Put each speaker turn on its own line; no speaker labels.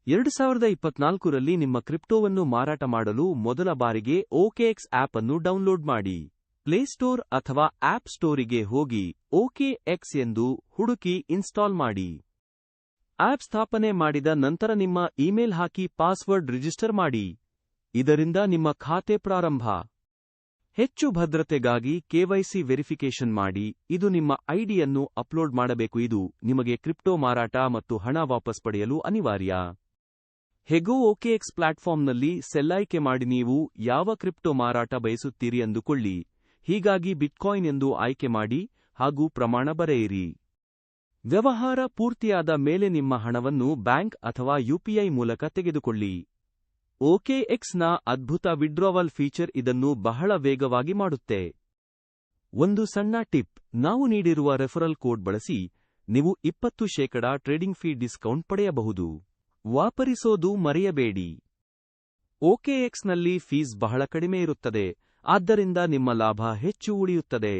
2024ರಲ್ಲಿ ನಿಮ್ಮ ಕ್ರಿಪ್ಟೋವನ್ನು ಮಾರಾಟ ಮಾಡಲು ಮೊದಲ ಬಾರಿಗೆ OKX ಆಪ್ ಅನ್ನು ಡೌನ್ಲೋಡ್ ಮಾಡಿ. ಪ್ಲೇಸ್ಟೋರ್ ಅಥವಾ ಆಪ್ ಸ್ಟೋರಿಗೆ ಹೋಗಿ OKX ಎಂದು ಹುಡುಕಿ ಇನ್ಸ್ಟಾಲ್ ಮಾಡಿ. ಆಪ್ ಸ್ಥಾಪನೆ ಮಾಡಿದ ನಂತರ ನಿಮ್ಮ ಇಮೇಲ್ ಹಾಕಿ ಪಾಸ್ವರ್ಡ್ ರಿಜಿಸ್ಟರ್ ಮಾಡಿ. ಇದರಿಂದ ನಿಮ್ಮ ಖಾತೆ ಪ್ರಾರಂಭ. ಹೆಚ್ಚು ಭದ್ರತೆಗಾಗಿ KYC ವೆರಿಫಿಕೇಶನ್ ಮಾಡಿ. ಇದು ನಿಮ್ಮ ಐಡಿಯನ್ನು ಅಪ್ಲೋಡ್ ಮಾಡಬೇಕು. ಇದು ನಿಮಗೆ ಕ್ರಿಪ್ಟೋ ಮಾರಾಟ ಮತ್ತು ಹಣ ವಾಪಸ್ ಪಡೆಯಲು ಅನಿವಾರ್ಯ. ಹೇಗೋ OKX ಪ್ಲಾಟ್ಫಾರ್ಮ್ನಲ್ಲಿ ಸೆಲ್ ಆಯ್ಕೆ ಮಾಡಿ. ನೀವು ಯಾವ ಕ್ರಿಪ್ಟೋ ಮಾರಾಟ ಬಯಸುತ್ತೀರಿ ಎಂದುಕೊಳ್ಳಿ. ಹೀಗಾಗಿ ಬಿಟ್ಕಾಯಿನ್ ಎಂದು ಆಯ್ಕೆ ಮಾಡಿ ಹಾಗೂ ಪ್ರಮಾಣ ಬರೆಯಿರಿ. ವ್ಯವಹಾರ ಪೂರ್ತಿಯಾದ ಮೇಲೆ ನಿಮ್ಮ ಹಣವನ್ನು ಬ್ಯಾಂಕ್ ಅಥವಾ UPI ಮೂಲಕ ತೆಗೆದುಕೊಳ್ಳಿ. OKXನ ಅದ್ಭುತ ವಿಡ್ರಾವಲ್ ಫೀಚರ್ ಇದನ್ನು ಬಹಳ ವೇಗವಾಗಿ ಮಾಡುತ್ತೆ. ಒಂದು ಸಣ್ಣ ಟಿಪ್: ನಾವು ನೀಡಿರುವ ರೆಫರಲ್ ಕೋಡ್ ಬಳಸಿ ನೀವು 20% ಟ್ರೇಡಿಂಗ್ ಫೀ ಡಿಸ್ಕೌಂಟ್ ಪಡೆಯಬಹುದು. ವಾಪರಿಸೋದು ಮರೆಯಬೇಡಿ. OKXನಲ್ಲಿ ಫೀಸ್ ಬಹಳ ಕಡಿಮೆ ಇರುತ್ತದೆ, ಆದ್ದರಿಂದ ನಿಮ್ಮ ಲಾಭ ಹೆಚ್ಚು ಉಳಿಯುತ್ತದೆ.